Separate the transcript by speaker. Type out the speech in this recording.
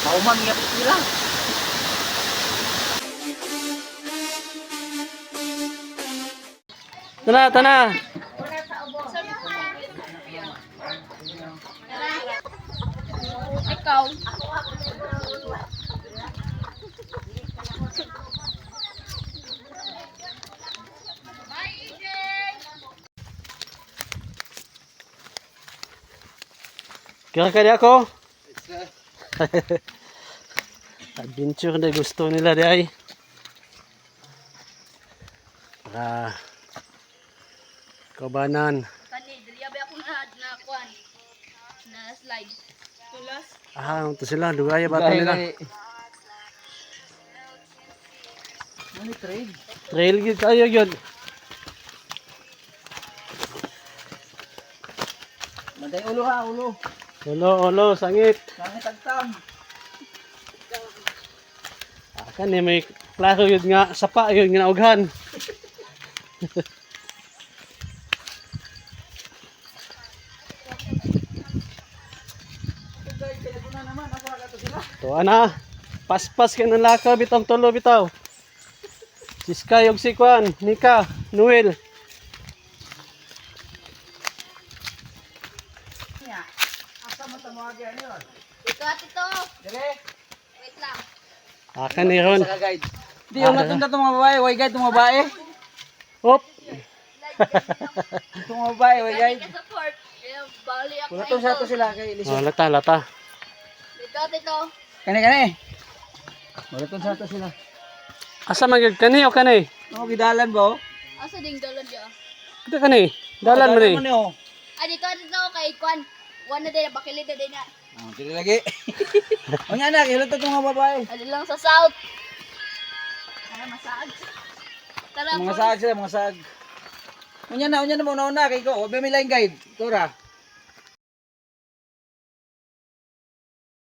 Speaker 1: Kauman nga sila.
Speaker 2: Tana, tana.
Speaker 3: Ikaw.
Speaker 2: Kaya kaya ako. Adventure na gusto nila di ay. Para kabanan.
Speaker 3: Kani, dili ba ako na kuan. Na slide. Tulas.
Speaker 2: Ito sila, dugaya ba ito nila?
Speaker 1: Ano trade?
Speaker 2: Trail gid kayo yun.
Speaker 1: Manday ulo ha, ulo.
Speaker 2: Ulo, sangit.
Speaker 1: Kani tagtam.
Speaker 2: Kani may klaro yun nga, sapa yun nga naughan. To ana, paspas ka ng lakaw bitaw tulo bitaw. Si Sky og si Kwan, Nika, Noel.
Speaker 1: Asa mo tawag yan yun?
Speaker 3: Ikaw ito.
Speaker 1: Dire.
Speaker 3: Wait lang.
Speaker 2: Akan ni ron.
Speaker 1: Sa guide. Di yung natunda itong mga babae, way guide itong mga babae.
Speaker 2: Hop.
Speaker 1: Itong mga babae, way
Speaker 3: Kani
Speaker 1: guide.
Speaker 3: ka support. Kaya bali ako.
Speaker 1: Wala itong sa ito sila kay Eliseo.
Speaker 2: Oh, lata.
Speaker 3: Ikaw ito.
Speaker 1: Kani. Wala itong sa ito sila.
Speaker 2: Asa magig kani o kani?
Speaker 1: Ano, gidalan ba oh?
Speaker 3: Asa ding dalan dia?
Speaker 2: Ito kani. Dalan mo ni.
Speaker 1: Dalan mo
Speaker 3: Ay dito kay kuan. One na din bakilid na din na.
Speaker 1: Oh, dili lagi. O nga na, hilot itong mga babae.
Speaker 3: Ano lang sa south. Tara massage. Tara
Speaker 1: Mga
Speaker 3: po.
Speaker 1: sag sila, mga sag. Unya na mo una kay ko. Obe may line guide. Tora.